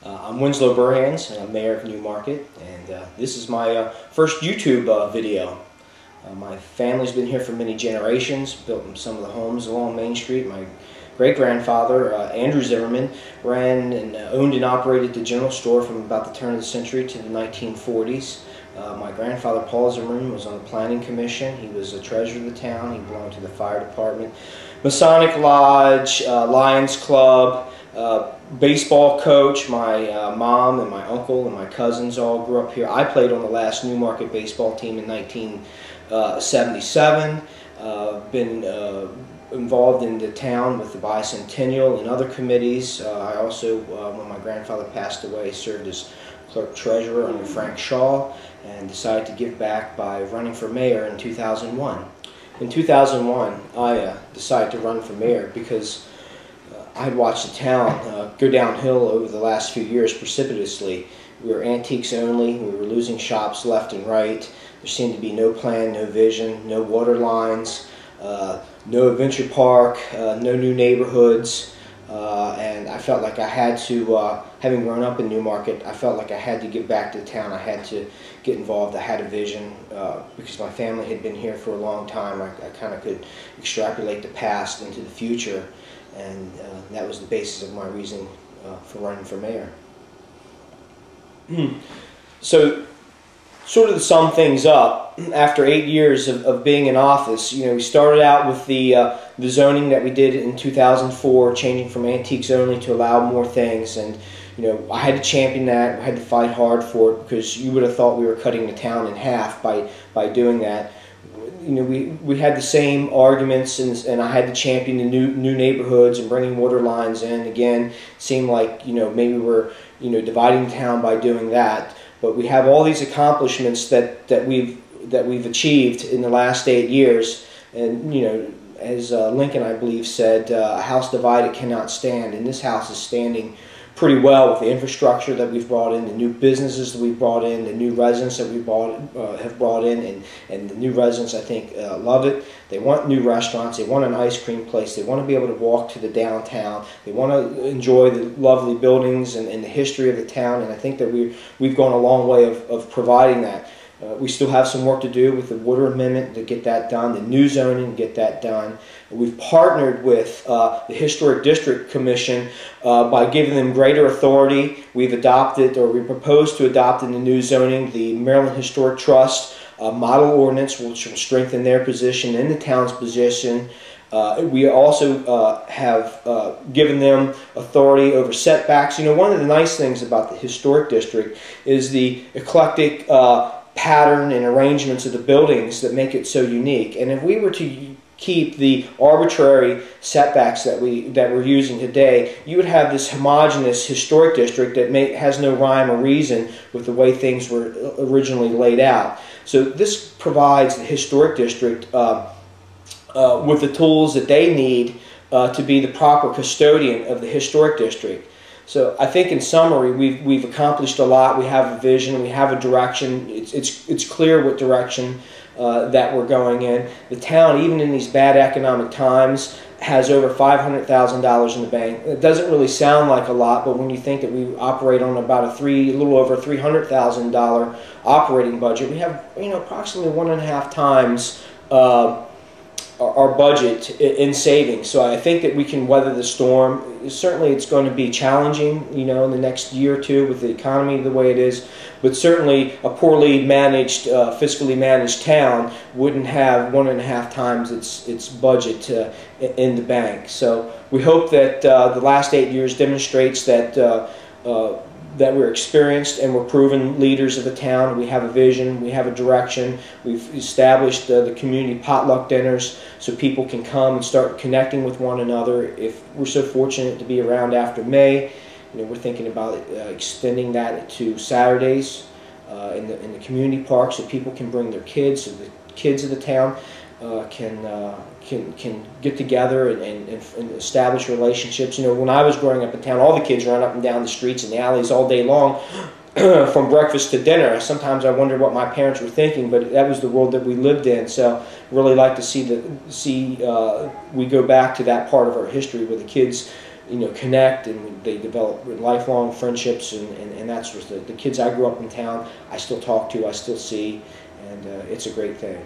I'm Winslow Burhans, and I'm mayor of Newmarket, and this is my first YouTube video. My family's been here for many generations, built some of the homes along Main Street. My great-grandfather, Andrew Zimmerman, ran and owned and operated the general store from about the turn of the century to the 1940s. My grandfather, Paul Zimmerman, was on the planning commission. He was the treasurer of the town. He belonged to the fire department, Masonic Lodge, Lions Club, baseball coach. My mom and my uncle and my cousins all grew up here. I played on the last Newmarket baseball team in 1977. Been involved in the town with the bicentennial and other committees. I also, when my grandfather passed away, served as clerk treasurer under Frank Shaw, and decided to give back by running for mayor in 2001. In 2001, I decided to run for mayor because I had watched the town go downhill over the last few years precipitously. We were antiques only. We were losing shops left and right. There seemed to be no plan, no vision, no water lines, no adventure park, no new neighborhoods. And I felt like I had to, having grown up in Newmarket, I felt like I had to give back to the town. I had to get involved. I had a vision because my family had been here for a long time. I kind of could extrapolate the past into the future, and that was the basis of my reason for running for mayor. So, sort of to sum things up, after 8 years of being in office, we started out with the zoning that we did in 2004, changing from antiques only to allow more things, and I had to champion that. I had to fight hard for it because you would have thought we were cutting the town in half by doing that. We had the same arguments, and I had to champion the new neighborhoods and bringing water lines in. Again, it seemed like maybe we're dividing the town by doing that. But we have all these accomplishments that we've achieved in the last 8 years, and as Lincoln, I believe, said, "A house divided cannot stand," and this house is standing pretty well with the infrastructure that we've brought in, the new businesses that we've brought in, the new residents that we have brought in, and the new residents, I think, love it. They want new restaurants, they want an ice cream place, they want to be able to walk to the downtown, they want to enjoy the lovely buildings and the history of the town, and I think that we've gone a long way of providing that. We still have some work to do with the water amendment to get that done, the new zoning to get that done. We've partnered with the Historic District Commission by giving them greater authority. We've adopted, or we propose to adopt in the new zoning, the Maryland Historic Trust model ordinance, which will strengthen their position and the town's position. We also have given them authority over setbacks. One of the nice things about the Historic District is the eclectic pattern and arrangements of the buildings that make it so unique. And if we were to keep the arbitrary setbacks that we're using today, you would have this homogeneous historic district that has no rhyme or reason with the way things were originally laid out. So this provides the historic district with the tools that they need to be the proper custodian of the historic district. So I think in summary, we've accomplished a lot. We have a vision, we have a direction. It's clear what direction that we're going in. The town, even in these bad economic times, has over $500,000 in the bank. It doesn't really sound like a lot, but when you think that we operate on about a little over $300,000 operating budget, we have approximately 1.5 times our budget in savings. So I think that we can weather the storm. Certainly it's going to be challenging, in the next year or two with the economy the way it is, but certainly a poorly managed, fiscally managed town wouldn't have 1.5 times its budget in the bank. So we hope that the last 8 years demonstrates that that we're experienced and we're proven leaders of the town. We have a vision, we have a direction. We've established the community potluck dinners so people can come and start connecting with one another. If we're so fortunate to be around after May, we're thinking about extending that to Saturdays in the community park so people can bring their kids, so the kids of the town can get together and establish relationships. When I was growing up in town, all the kids ran up and down the streets and the alleys all day long from breakfast to dinner. Sometimes I wondered what my parents were thinking, but that was the world that we lived in. So really like to see we go back to that part of our history where the kids connect, and they develop lifelong friendships, and that's what the kids I grew up in town I still talk to, I still see, and it's a great thing.